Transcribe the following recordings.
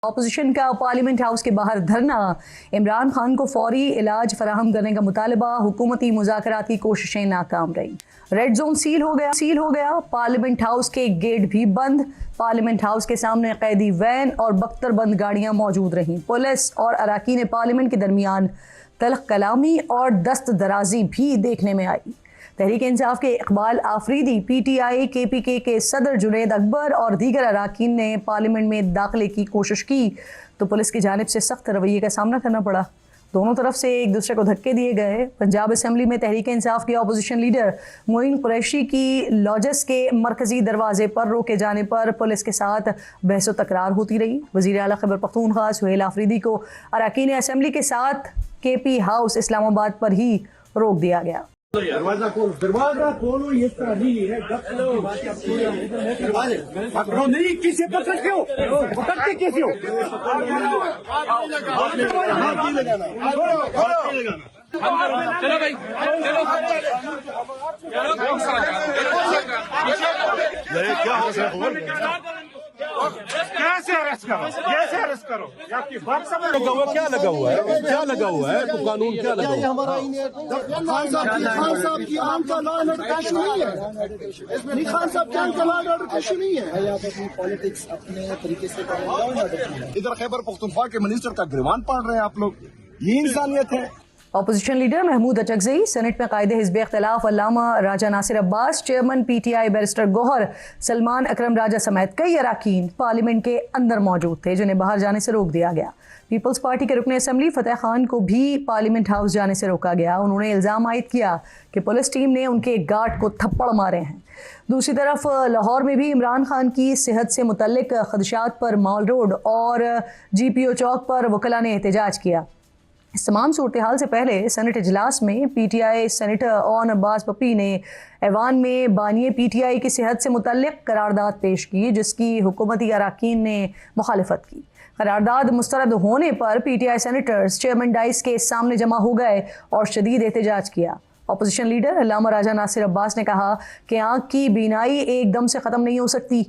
Opposition का parliament house के बाहर धरना, इमरान खान को फौरी इलाज फराहम करने का मुतालबा, हुकूमती मुज़ाकरात की कोशिशें नाकाम रही। रेड जोन सील हो गया, पार्लियामेंट हाउस के गेट भी बंद, पार्लियामेंट हाउस के सामने कैदी वैन और बख्तरबंद गाड़ियां मौजूद रहीं। पुलिस और अराकीन पार्लियामेंट के दरमियान तल्ख कलामी और दस्त दराजी भी देखने में आई। तहरीक इंसाफ के इकबाल आफरीदी, PTI KPK के सदर जुनैद अकबर और दीगर अराकीन ने पार्लियामेंट में दाखिले की कोशिश की तो पुलिस की जानिब से सख्त रवैये का सामना करना पड़ा। दोनों तरफ से एक दूसरे को धक्के दिए गए। पंजाब असेंबली में तहरीक इंसाफ के अपोजिशन लीडर मोइन कुरैशी की लॉजस के मरकजी दरवाजे पर रोके जाने पर पुलिस के साथ बहस व तकरार होती रही। वज़ीर आला खैबर पख्तूनख्वा सुहेल आफरीदी को अराकीन असेंबली के साथ KP हाउस इस्लामाबाद पर ही रोक दिया गया। दरवाजा खोलो, ये तरह नहीं है। नहीं, किसे पकड़ते हो? पकड़ते कैसे हो? चलो भाई, कैसे अरेस्ट करो? आपकी बात समझ क्या लगा हुआ है तो कानून क्या लगा हुआ है? खान साहब की आम का लॉ एंड ऑर्डर का इशू नहीं है। खान साहब के आम का लॉ एंड ऑर्डर का इशू नहीं है। आप अपनी पॉलिटिक्स अपने तरीके से कर रहे हैं। इधर खैबर पख्तूनख्वा के मिनिस्टर का गिरवान पाड़ रहे हैं आप लोग। ये इंसानियत है? Opposition leader Mahmood Achakzai, senate में कायदे हिज़्ब इख्तिलाफ Allama Raja Nasir Abbas, chairman PTI barrister Gohar Salman Akram Raja समेत कई अराकीन पार्लियामेंट के अंदर मौजूद थे जिन्हें बाहर जाने से रोक दिया गया। पीपल्स पार्टी के रुकन असम्बली फतेह खान को भी पार्लियामेंट हाउस जाने से रोका गया। उन्होंने इल्ज़ाम आयद किया कि पुलिस टीम ने उनके गार्ड को थप्पड़ मारे हैं। दूसरी तरफ लाहौर में भी इमरान खान की सेहत से मुतल्लिक खदशात पर मॉल रोड और GPO चौक पर वकला ने एहतजाज किया। इस तमाम सूरत हाल से पहले सेनेट इजलास में PTI सेनेटर ओन अब्बास पप्पी ने ऐवान में बानिए PTI की सेहत से मुतल्लिक करारदाद पेश की जिसकी हुकूमती अराकीन ने मुखालिफत की। करारदाद मुस्तरद होने पर PTI सेनेटर्स चेयरमैन डाइस के सामने जमा हो गए और शदीद एहतजाज किया। अपोजिशन लीडर अल्लामा राजा नासिर अब्बास ने कहा कि आँख की बीनाई एकदम से ख़त्म नहीं हो सकती।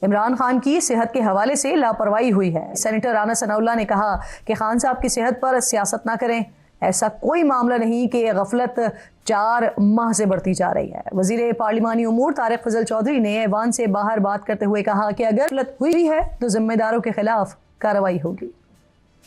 इमरान खान की सेहत के हवाले से लापरवाही हुई है। सेनेटर राना सनाउल्लाह ने कहा कि खान साहब की सेहत पर सियासत ना करें, ऐसा कोई मामला नहीं कि गफलत 4 माह से बढ़ती जा रही है। वजीर पार्लिमानी उमूर तारिक फजल चौधरी ने ऐवान से बाहर बात करते हुए कहा कि अगर गफलत हुई है तो जिम्मेदारों के खिलाफ कार्रवाई होगी।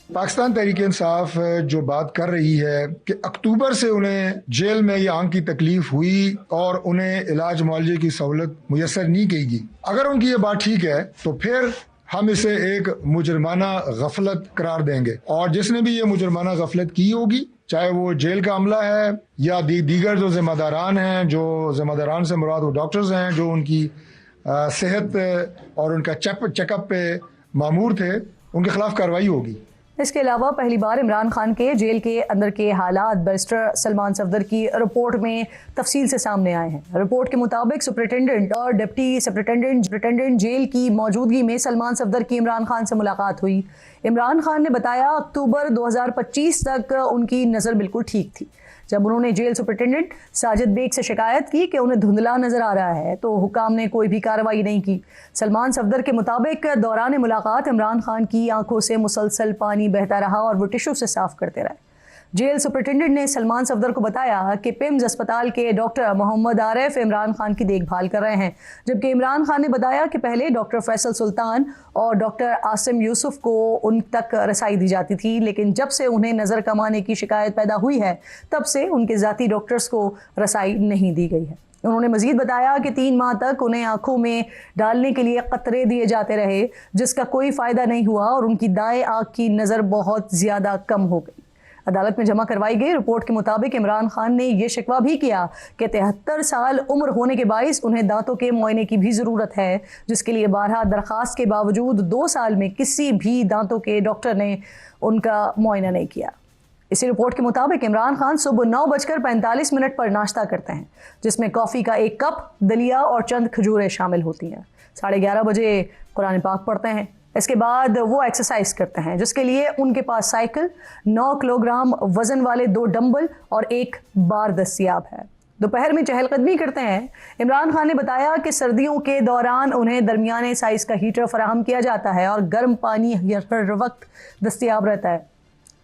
पाकिस्तान तहरीक इंसाफ जो बात कर रही है कि अक्टूबर से उन्हें जेल में ये आंख की तकलीफ हुई और उन्हें इलाज मुआवजे की सहूलत मुयसर नहीं की गई, अगर उनकी ये बात ठीक है तो फिर हम इसे एक मुजरमाना गफलत करार देंगे और जिसने भी ये मुजरमाना गफलत की होगी, चाहे वो जेल का अमला है या दीगर जो जिम्मेदारान हैं, जो जिम्मेदारान से मुराद वो डॉक्टर्स हैं जो उनकी सेहत और उनका चेकअप पे मामूर थे, उनके खिलाफ कार्रवाई होगी। इसके अलावा पहली बार इमरान खान के जेल के अंदर के हालात बैरिस्टर सलमान सफदर की रिपोर्ट में तफसील से सामने आए हैं। रिपोर्ट के मुताबिक सुपरिटेंडेंट और डिप्टी सुपरिटेंडेंट जेल की मौजूदगी में सलमान सफदर की इमरान खान से मुलाकात हुई। इमरान खान ने बताया अक्टूबर 2025 तक उनकी नज़र बिल्कुल ठीक थी। जब उन्होंने जेल सुपरिटेंडेंट साजिद बेग से शिकायत की कि उन्हें धुंधला नजर आ रहा है तो हुकाम ने कोई भी कार्रवाई नहीं की। सलमान सफदर के मुताबिक दौरान मुलाकात इमरान खान की आंखों से मुसलसल पानी बहता रहा और वो टिश्यू से साफ करते रहे। जेल सुपरिटेंडेंट ने सलमान सफदर को बताया कि पिम्स अस्पताल के डॉक्टर मोहम्मद आरिफ इमरान खान की देखभाल कर रहे हैं, जबकि इमरान खान ने बताया कि पहले डॉक्टर फैसल सुल्तान और डॉक्टर आसिम यूसुफ को उन तक रसाई दी जाती थी, लेकिन जब से उन्हें नज़र कमाने की शिकायत पैदा हुई है तब से उनके ज़ाती डॉक्टर्स को रसाई नहीं दी गई है। उन्होंने मजीद बताया कि 3 माह तक उन्हें आंखों में डालने के लिए कतरे दिए जाते रहे जिसका कोई फ़ायदा नहीं हुआ और उनकी दाएं आंख की नज़र बहुत ज़्यादा कम हो गई। अदालत में जमा करवाई गई रिपोर्ट के मुताबिक इमरान खान ने यह शिकवा भी किया कि 73 साल उम्र होने के बाइस उन्हें दांतों के मुआयने की भी ज़रूरत है, जिसके लिए 12 दरख्वास्त के बावजूद 2 साल में किसी भी दांतों के डॉक्टर ने उनका मुआयना नहीं किया। इसी रिपोर्ट के मुताबिक इमरान खान सुबह 9:45 पर नाश्ता करते हैं जिसमें कॉफ़ी का 1 कप, दलिया और चंद खजूरें शामिल होती हैं। 11:30 बजे कुरान पाक पढ़ते हैं। इसके बाद वो एक्सरसाइज करते हैं जिसके लिए उनके पास साइकिल, 9 किलोग्राम वजन वाले 2 डंबल और 1 बार दस्तियाब है। दोपहर में चहलकदमी करते हैं। इमरान खान ने बताया कि सर्दियों के दौरान उन्हें दरमियाने साइज का हीटर फराहम किया जाता है और गर्म पानी हर वक्त दस्तयाब रहता है।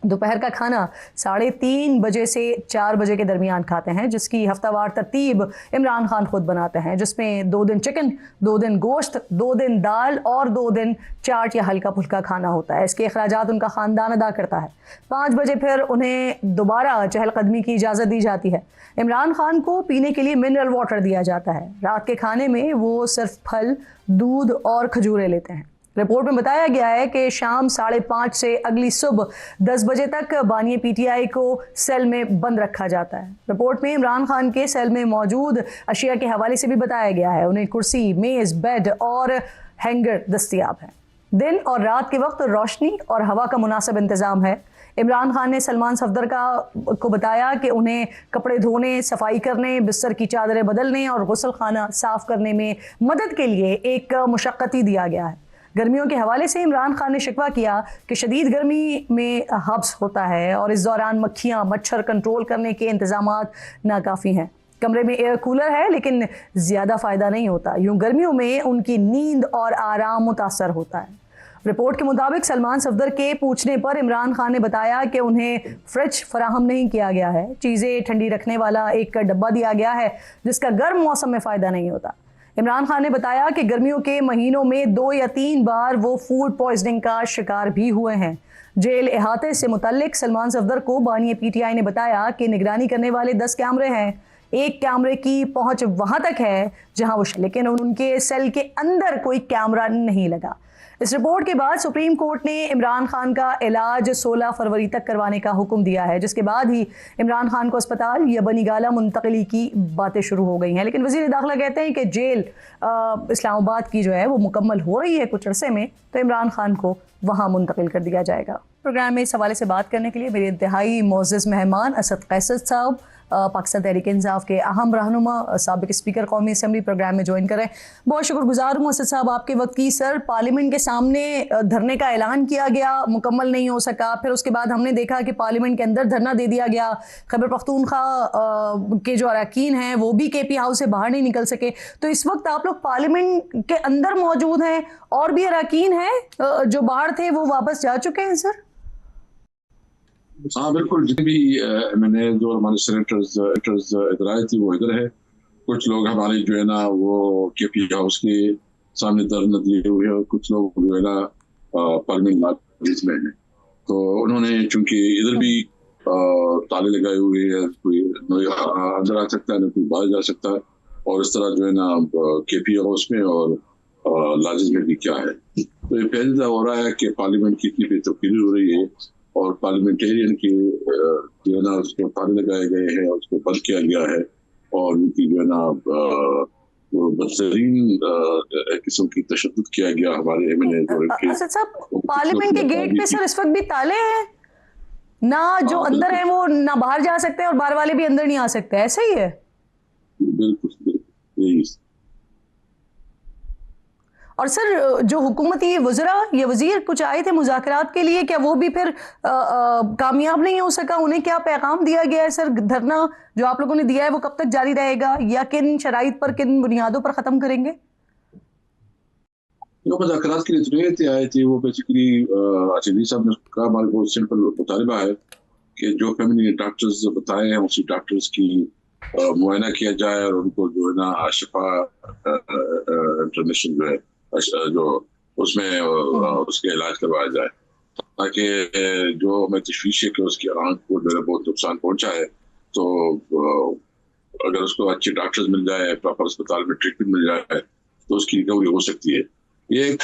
दोपहर का खाना 3:30 बजे से 4 बजे के दरमियान खाते हैं, जिसकी हफ्तावार तरतीब इमरान खान खुद बनाते हैं, जिसमें 2 दिन चिकन, 2 दिन गोश्त, 2 दिन दाल और 2 दिन चाट या हल्का फुल्का खाना होता है। इसके अखराजात उनका ख़ानदान अदा करता है। 5 बजे फिर उन्हें दोबारा चहलकदमी की इजाज़त दी जाती है। इमरान खान को पीने के लिए मिनरल वाटर दिया जाता है। रात के खाने में वो सिर्फ फल, दूध और खजूरें लेते हैं। रिपोर्ट में बताया गया है कि शाम 5:30 से अगली सुबह 10 बजे तक बानी पीटीआई को सेल में बंद रखा जाता है। रिपोर्ट में इमरान खान के सेल में मौजूद अशिया के हवाले से भी बताया गया है। उन्हें कुर्सी, मेज़, बेड और हैंगर दस्तयाब है। दिन और रात के वक्त रोशनी और हवा का मुनासिब इंतज़ाम है। इमरान खान ने सलमान सफदर को बताया कि उन्हें कपड़े धोने, सफाई करने, बिस्तर की चादरें बदलने और गुस्ल खाना साफ़ करने में मदद के लिए एक मुशक्क़ती दिया गया है। गर्मियों के हवाले से इमरान खान ने शिकवा किया कि शदीद गर्मी में हब्स होता है और इस दौरान मक्खियाँ, मच्छर कंट्रोल करने के इंतजामात नाकाफ़ी हैं। कमरे में एयर कूलर है लेकिन ज़्यादा फ़ायदा नहीं होता। यूँ गर्मियों में उनकी नींद और आराम मुतासर होता है। रिपोर्ट के मुताबिक सलमान सफदर के पूछने पर इमरान खान ने बताया कि उन्हें फ्रिज फराहम नहीं किया गया है। चीज़ें ठंडी रखने वाला एक डब्बा दिया गया है जिसका गर्म मौसम में फ़ायदा नहीं होता। इमरान खान ने बताया कि गर्मियों के महीनों में 2 या 3 बार वो फूड पॉइजनिंग का शिकार भी हुए हैं। जेल इहाते से मुतल्लिक सलमान सफदर को बानी पीटीआई ने बताया कि निगरानी करने वाले 10 कैमरे हैं। एक कैमरे की पहुंच वहां तक है जहां वो, लेकिन उनके सेल के अंदर कोई कैमरा नहीं लगा। इस रिपोर्ट के बाद सुप्रीम कोर्ट ने इमरान खान का इलाज 16 फरवरी तक करवाने का हुक्म दिया है, जिसके बाद ही इमरान खान को अस्पताल या बनीगाला मुंतकली की बातें शुरू हो गई हैं। लेकिन वज़ीर दाखिला कहते हैं कि जेल इस्लामाबाद की जो है वो मुकम्मल हो रही है कुछ अरसे में, तो इमरान खान को वहाँ मुंतकिल कर दिया जाएगा। प्रोग्राम में इस हवाले से बात करने के लिए मेरे इंतहाई मोअज़्ज़ज़ मेहमान असद कैसर साहब, पाकिस्तान तहरीक इंसाफ के अहम रहनुमा, साबिक स्पीकर कौमी असम्बली, प्रोग्राम में ज्वाइन करें। बहुत शुक्रगुजार हूँ असद साहब आपके वक्त की। सर, पार्लियामेंट के सामने धरने का ऐलान किया गया, मुकम्मल नहीं हो सका, फिर उसके बाद हमने देखा कि पार्लियामेंट के अंदर धरना दे दिया गया। खैबर पख्तूनख्वा के जो अरकान हैं वो भी KP हाउस से बाहर नहीं निकल सके। तो इस वक्त आप लोग पार्लियामेंट के अंदर मौजूद हैं और भी अरकान हैं जो बाहर थे वो वापस जा चुके हैं सर? हाँ बिल्कुल, जितने भी मैंने जो हमारे सेनेटर्स इधर आए थे वो इधर है। कुछ लोग हमारे जो है ना वो KP हाउस के सामने धरना दिए हुए हैं और कुछ लोग जो है ना पार्लियामेंट ऑफिस में हैं। तो उन्होंने चूंकि इधर भी ताले लगाए हुए हैं, कोई अंदर आ सकता है ना कोई बाहर जा सकता है, और इस तरह जो है ना KP हाउस में और लाजिज में भी क्या है। तो ये पहले दफा हो रहा है कि पार्लियामेंट की इतनी बेतरतीबी हो रही है और पार्लियामेंटेरियन के जो है ना उसको ताले लगाए गए हैं और उसको बंद किया गया है और उनकी जो है ना बदतरीन किस्म की तशद्दुद किया गया हमारे MNA पार्लियामेंट के गेट पे सर इस वक्त भी ताले हैं ना, जो अंदर है वो ना बाहर जा सकते हैं और बाहर वाले भी अंदर नहीं आ सकते, ऐसा ही है? बिल्कुल यही। और सर जो हुकूमती वज़रा या वज़ीर कुछ आए थे मुज़ाकरात के लिए, क्या वो भी फिर कामयाब नहीं हो सका? उन्हें क्या पैगाम दिया गया है सर? धरना जो आप लोगों ने दिया है वो कब तक जारी रहेगा या किन शराइत पर, किन बुनियादों पर ख़त्म करेंगे? जो मुज़ाकरात के लिए आए थे वो बेसिकली अचली साहब ने कहा हमारे बहुत सिंपल मुतालबा है कि जो फैमिली डॉक्टर्स बताए हैं उसी डॉक्टर्स की मुआयना किया जाए और उनको जो है ना शिफा इंटरनेशनल जो है जो उसमें उसके इलाज करवाया जाए, ताकि जो हमें तशवीश है कि उसकी आंख को जो है बहुत नुकसान पहुंचा है, तो अगर उसको अच्छे डॉक्टर्स मिल जाए, प्रॉपर अस्पताल में ट्रीटमेंट मिल जाए तो उसकी रिकवरी हो सकती है। ये एक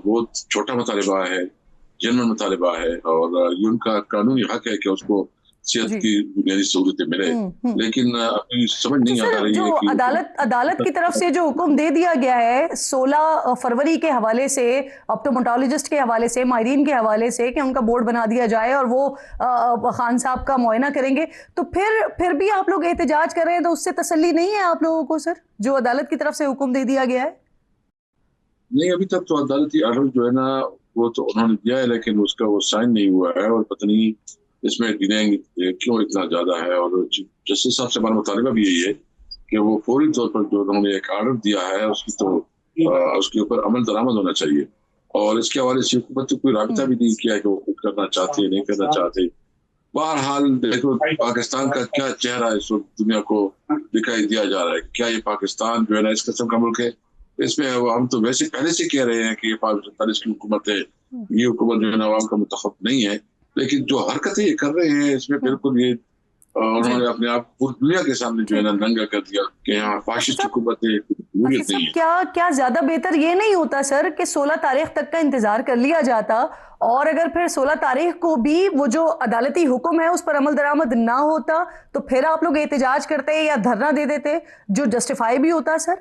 बहुत छोटा मुतालिबा है, जनरल मुतालिबा है और ये उनका कानूनी हक है कि उसको सेहत की बुनियादी सहूलतें मिले, लेकिन अभी समझ नहीं आ रही है कि अदालत की तरफ से जो हुक्म दे दिया गया है 16 फरवरी के हवाले से, ऑप्टोमेट्रोलॉजिस्ट के हवाले से, माहिरीन के हवाले से, कि उनका बोर्ड बना दिया जाए और वो खान साहब का मुआयना करेंगे, तो फिर भी आप लोग एहतजाज कर रहे हैं, तो उससे तसल्ली नहीं है आप लोगों को सर, जो अदालत की तरफ से हुक्म दे दिया गया है? नहीं, अभी तक तो अदालती आर्डर जो है ना वो तो उन्होंने दिया है, लेकिन उसका वो साइन नहीं हुआ है और पता नहीं इसमें डिलेइंग क्यों इतना ज्यादा है। और जस्टिस साहब से हमारा मुतालिबा भी यही है कि वो फौरी तौर पर जो उन्होंने एक आर्डर दिया है उसकी तो उसके ऊपर अमल दरामद होना चाहिए। और इसके हवाले से हुकूमत ने कोई राबिता भी नहीं किया कि वो कुछ करना चाहते हैं नहीं करना चाहते। बहरहाल देखो पाकिस्तान का क्या चेहरा इस वक्त दुनिया को दिखाई दिया जा रहा है। क्या ये पाकिस्तान जो है ना इस किस्म का मुल्क है? इसमें हम तो वैसे पहले से कह रहे हैं कि ये पाकिस्तान की हुकूमत है, ये हुकूमत जो है ना अवाम का मुंतखब नहीं है। लेकिन जो हरकतें ये कर रहे हैं इसमें बिल्कुल ये उन्होंने अपने आप पूरी दुनिया के सामने जो है ना नंगा कर दिया कि यहाँ फाशिस्ट हुकूमत है, जमहूरियत नहीं है। क्या ज्यादा बेहतर ये नहीं होता सर कि 16 तारीख तक का इंतजार कर लिया जाता, और अगर फिर 16 तारीख को भी वो जो अदालती हुक्म है उस पर अमल दरामद ना होता तो फिर आप लोग एहतजाज करते या धरना दे देते, जो जस्टिफाई भी होता सर?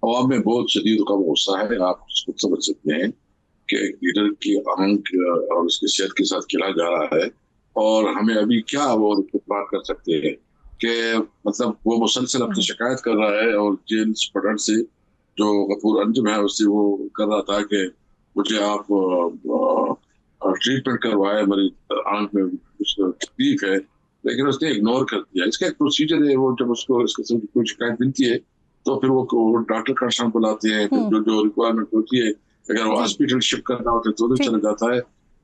अवाम में बहुत शदीद कम गुस्सा है। आप खुद समझ सकते हैं कि एक लीडर की आंख और उसकी सेहत के साथ खेला जा रहा है, और हमें अभी क्या वो बात कर सकते हैं कि मतलब वो मुसलसल अपनी शिकायत कर रहा है, और जेल सुपरडेंट से जो गफूर अंजुम है उससे वो कर रहा था कि मुझे आप ट्रीटमेंट करवाए, मेरी आंख में कुछ तकलीफ है, लेकिन उसने इग्नोर कर दिया। इसका एक प्रोसीजर है, वो जब उसको इस किस्म की कोई शिकायत मिलती है तो फिर वो डॉक्टर का सामने बुलाते हैं, फिर जो रिक्वायरमेंट होती है अगर वो हॉस्पिटल शिफ्ट करना होता है तो उधर चला जाता है।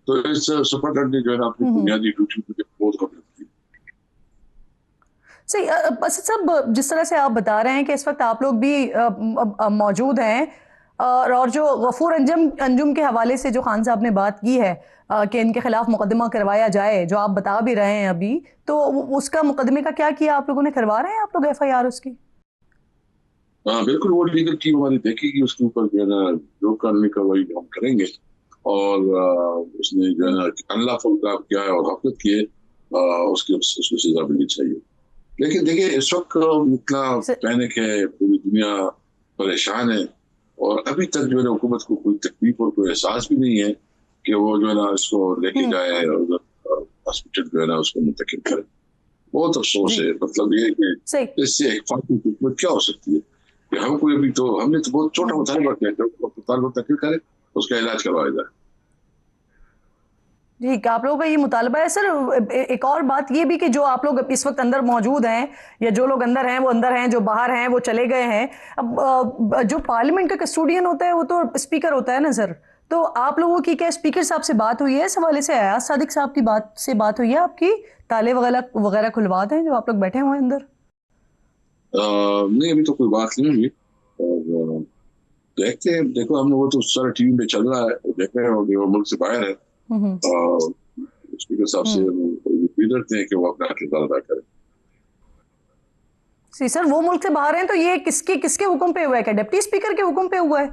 तो इस सुपरडेंट ने जो है ना अपनी बुनियादी ड्यूटी बहुत कम की। सही असद साहब, जिस तरह से आप बता रहे हैं कि इस वक्त आप लोग भी मौजूद हैं, और जो गफूर अंजुम के हवाले से जो खान साहब ने बात की है कि इनके खिलाफ मुकदमा करवाया जाए, जो आप बता भी रहे हैं अभी, तो उसका मुकदमे का क्या किया आप लोगों ने? करवा रहे हैं आप लोग FIR उसकी? हाँ बिल्कुल, वो लीगल टीम हमारी देखेगी उसके ऊपर जो है ना जो कानूनी कार्रवाई हम करेंगे, और उसने जो है ना अनलॉफुल काम किया है और हरकत की है, उसको सजा मिलनी चाहिए। लेकिन देखिए इस वक्त इतना पैनिक है, पूरी दुनिया परेशान है, और अभी तक जो है ना हुकूमत को कोई तकलीफ और कोई एहसास भी नहीं है कि वो जो है ना इसको लेके जाए और उधर हॉस्पिटल जो है ना उसको मुंतकिल करे। बहुत अफसोस है। मतलब ये कि इससे एक फालतू हुकूमत क्या हो सकती है कि हम कोई अभी तो हमने तो बहुत छोटा मुतालबा किया कि अस्पताल मुंतकिल करे, उसका इलाज करवाया जाए। ठीक, आप लोगों का ये मुतालबा है सर। एक और बात ये भी कि जो आप लोग इस वक्त अंदर मौजूद हैं, या जो लोग अंदर हैं वो अंदर हैं, जो बाहर हैं वो चले गए हैं। अब जो पार्लियामेंट का कस्टोडियन होता है वो तो स्पीकर होता है ना सर, तो आप लोगों की क्या स्पीकर साहब से बात हुई है इस हवाले से? अयाज सादिक साहब की बात हुई है आपकी? ताले वगैरह खुलवा दें जो आप लोग बैठे हुए हैं अंदर? नहीं, अभी तो कोई बात नहीं हुई, और देखते हैं। देखो हमने वो तो सारा टीवी पे चल रहा है, देख रहे हैं, वो मुल्क से बाहर है, स्पीकर साहब से लीडर थे कि वो अपना किरदार अदा करें। सर वो मुल्क से बाहर हैं तो ये किसके हुक्म पे हुआ है? क्या डिप्टी स्पीकर के हुक्म पे हुआ है?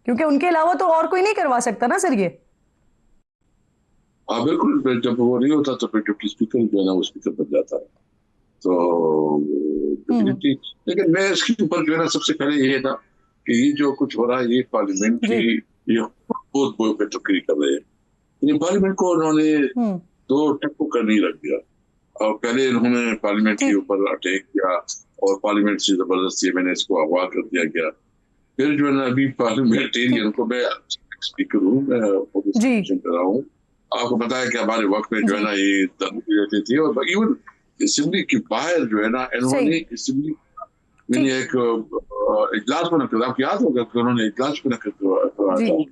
क्योंकि उनके अलावा तो और कोई नहीं करवा सकता ना सर ये। हाँ बिल्कुल, जब वो नहीं होता तो फिर डिप्टी स्पीकर जो है ना वो स्पीकर बन जाता है। तो लेकिन मैं इसके ऊपर जो है ना सबसे पहले ये था कि ये जो कुछ हो रहा है ये पार्लियामेंट की ये बहुत बहुत बेतुकी कर रहे हैं। ये पार्लियामेंट को उन्होंने दो टक्कों कर नहीं रख दिया, और पहले इन्होंने पार्लियामेंट के ऊपर अटैक किया और पार्लियामेंट से जबरदस्ती मैंने इसको अगवा कर दिया गया। फिर जो है ना अभी पार्लियामेंटेरियन को मैं स्पीकर हूँ, मैं अपोजिशन कर रहा हूँ। आपको पता है कि हमारे वक्त में जो है ना ये धमकी रहती थी, और इवन असेंबली के बाहर जो है ना इन्होंने असेंबली में एक इजलास मुनक्किद, आपको याद होगा कि उन्होंने इजलास मुनक्किद करवाया था,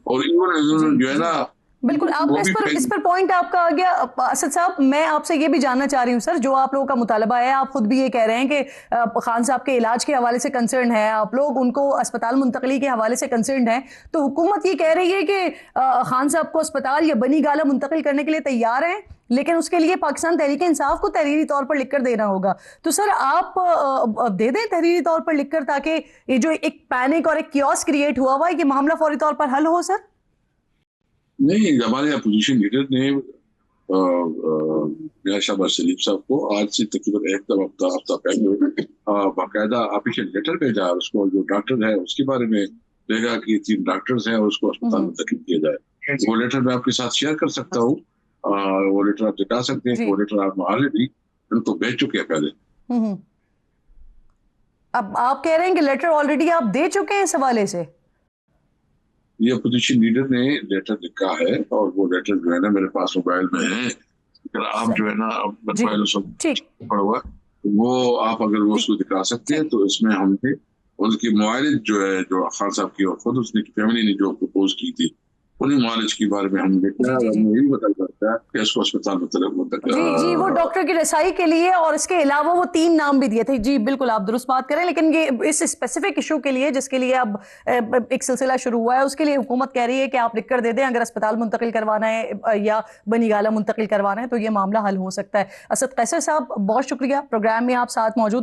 और इन्होंने जो है ना बिल्कुल आप इस पर पॉइंट आपका आ गया असद साहब। मैं आपसे ये भी जानना चाह रही हूँ सर, जो आप लोगों का मुतालबा है, आप खुद भी ये कह रहे हैं कि खान साहब के इलाज के हवाले से कंसर्न है, आप लोग उनको अस्पताल मुंतकली के हवाले से कंसर्न है, तो हुकूमत ये कह रही है कि खान साहब को अस्पताल या बनी गाला मुंतकिल करने के लिए तैयार हैं, लेकिन उसके लिए पाकिस्तान तहरीक इंसाफ को तहरीरी तौर पर लिखकर देना होगा। तो सर आप दे दें तहरीरी तौर पर लिखकर, ताकि ये जो एक पैनिक और एक कियोस क्रिएट हुआ हुआ है कि मामला फौरी तौर पर हल हो सर। नहीं, हमारे अपोजिशन लीडर ने मियां शहबाज शरीफ साहब को आज से तकरीबन एक हफ्ता पहले बाकायदा ऑफिशियल लेटर भेजा, उसको जो डॉक्टर है उसके बारे में देगा कि 3 डॉक्टर्स हैं उसको अस्पताल में तकलीफ किया जाए। वो लेटर मैं आपके साथ शेयर कर सकता हूँ, वो लेटर आप दिखा सकते हैं। वो लेटर आप ऑलरेडी उनको भेज चुके हैं पहले। अब आप कह रहे हैं कि लेटर ऑलरेडी आप दे चुके हैं इस हवाले से? ये अपोजिशन लीडर ने लेटर लिखा है, और वो लेटर जो है ना मेरे पास मोबाइल में है। अगर आप जो है ना मोबाइल पड़ा हुआ, वो आप अगर वो उसको दिखा सकते हैं तो इसमें हमने उनकी मुआलिज जो है, जो खान साहब की और खुद उसने फैमिली ने जो प्रपोज की थी, उन्हीं मुआलिज के बारे में हमने देखा। जी, जी, जी। यही पता करता है कि इसको अस्पताल में जी, वो डॉक्टर की रसाई के लिए, और इसके अलावा वो 3 नाम भी दिए थे। जी, बिल्कुल आप दुरुस्त बात करें, लेकिन ये इस स्पेसिफिक इशू के लिए जिसके लिए अब एक सिलसिला शुरू हुआ है, उसके लिए हुकूमत कह रही है कि आप लिख कर दे दें, अगर अस्पताल मुंतकिल करवाना है या बनी गाला मुंतकिल करवाना है तो ये मामला हल हो सकता है। असद कैसर साहब, बहुत शुक्रिया, प्रोग्राम में आप साथ मौजूद